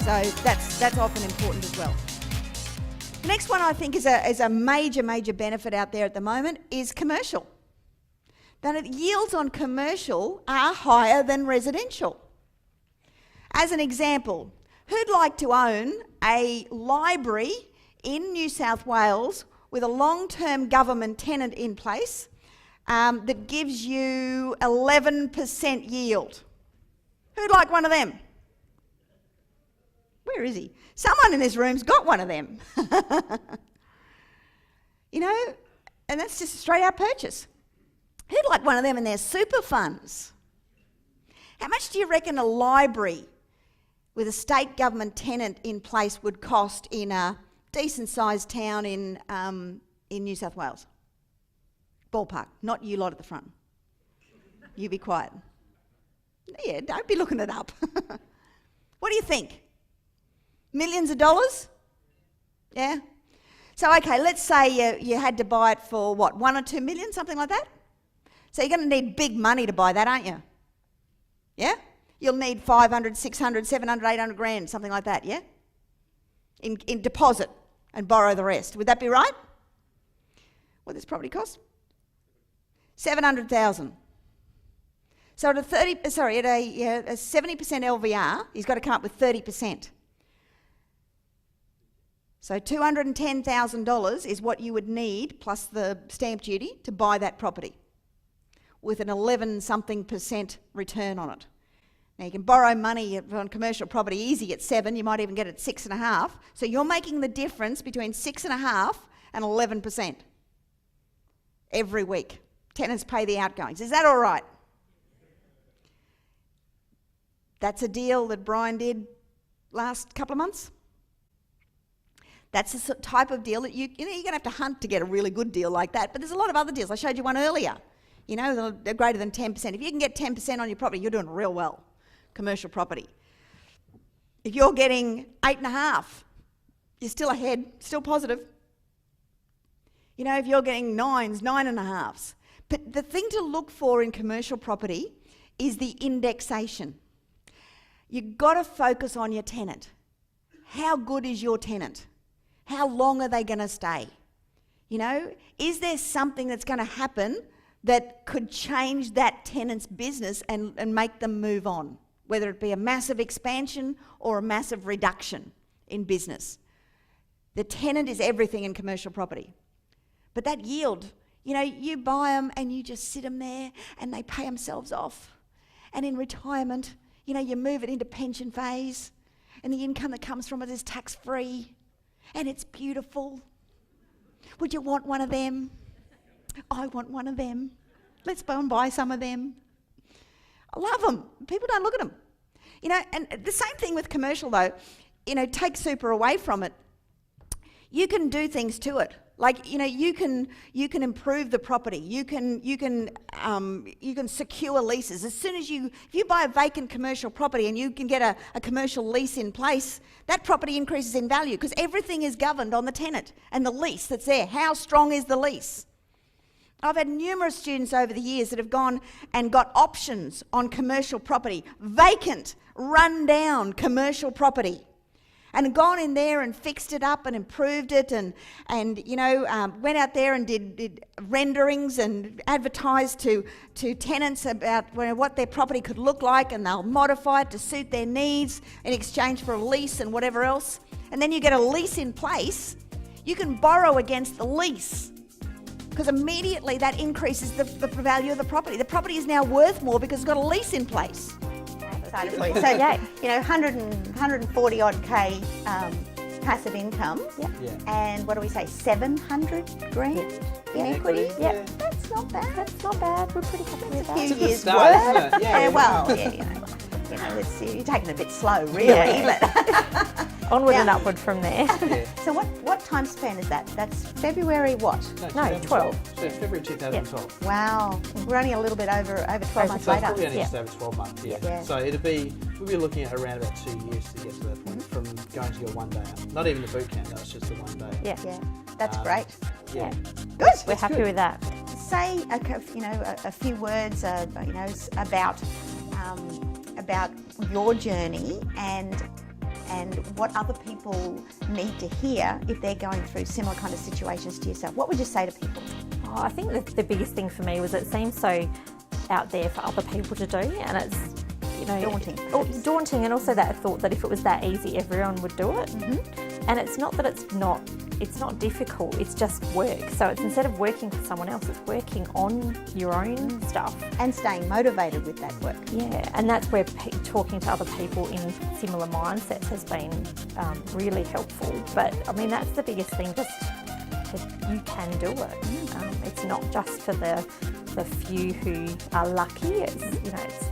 So that's often important as well. The next one I think is a major benefit out there at the moment is commercial. That yields on commercial are higher than residential. As an example, who'd like to own a library in New South Wales with a long-term government tenant in place that gives you 11% yield? Who'd like one of them? Where is he? Someone in this room's got one of them. You know, and that's just a straight out purchase. Who'd like one of them in their super funds? How much do you reckon a library with a state government tenant in place would cost in a decent sized town in New South Wales? Ballpark, not you lot at the front. You be quiet. Yeah, don't be looking it up. What do you think? Millions of dollars? Yeah? So, okay, let's say you had to buy it for, what, 1 or 2 million, something like that? So you're going to need big money to buy that, aren't you? Yeah? You'll need 500, 600, 700, 800 grand, something like that, yeah? In deposit and borrow the rest. Would that be right? What does property cost? 700,000. So at a 70% LVR, he's got to come up with 30%. So $210,000 is what you would need, plus the stamp duty, to buy that property with an 11-something% return on it. Now, you can borrow money on commercial property easy at 7, you might even get it at 6.5. So you're making the difference between 6.5 and 11% every week. Tenants pay the outgoings. Is that all right? That's a deal that Brian did last couple of months. That's the type of deal that you're going to have to hunt to get a really good deal like that. But there's a lot of other deals. I showed you one earlier. You know, they're greater than 10%. If you can get 10% on your property, you're doing real well. Commercial property. If you're getting 8.5, you're still ahead, still positive. You know, if you're getting 9s, 9.5s. But the thing to look for in commercial property is the indexation. You've got to focus on your tenant. How good is your tenant? How long are they going to stay? You know, is there something that's going to happen that could change that tenant's business and make them move on, whether it be a massive expansion or a massive reduction in business? The tenant is everything in commercial property. But that yield, you know, you buy them and you just sit them there and they pay themselves off. And in retirement, you know, you move it into pension phase and the income that comes from it is tax-free and it's beautiful. Would you want one of them? I want one of them. Let's go and buy some of them. I love them. People don't look at them. You know, and the same thing with commercial though. You know, take super away from it. You can do things to it. Like, you know, you can improve the property. You can secure leases. As soon as if you buy a vacant commercial property and you can get a commercial lease in place, that property increases in value because everything is governed on the tenant and the lease that's there. How strong is the lease? I've had numerous students over the years that have gone and got options on commercial property, vacant, run down commercial property, and gone in there and fixed it up and improved it and you know, went out there and did renderings and advertised to tenants about what their property could look like, and they'll modify it to suit their needs in exchange for a lease and whatever else. And then you get a lease in place, you can borrow against the lease because immediately that increases the value of the property. The property is now worth more because it's got a lease in place. So, yeah, you know, 140 odd K passive income, and what do we say, 700 grand in equity? Yeah. That's not bad. That's not bad. We're pretty happy with that. A few years start, worth. isn't it? Yeah, Well, yeah, you know, you're taking it a bit slow, really. But onward and upward from there. Yeah. so what time span is that? That's February what? No, 12. So February 2012. Wow, we're only a little bit over 12 months So it's later. probably only just over 12 months, Yeah. So we'll be looking at around about 2 years to get to that point from going to your 1 day. Not even the boot camp, that was just the 1 day. Yeah, that's great. Yeah. Good. We're happy with that. Say a few words, you know, about your journey and and what other people need to hear if they're going through similar kind of situations to yourself? What would you say to people? Oh, I think that the biggest thing for me was it seems so out there for other people to do, and it's, you know, daunting, and also that thought that if it was that easy, everyone would do it. And it's not that it's not difficult, it's just work. So it's instead of working for someone else, it's working on your own stuff. And staying motivated with that work. Yeah, and that's where talking to other people in similar mindsets has been really helpful. But I mean, that's the biggest thing, just that you can do it. It's not just for the few who are lucky, it's, you know, it's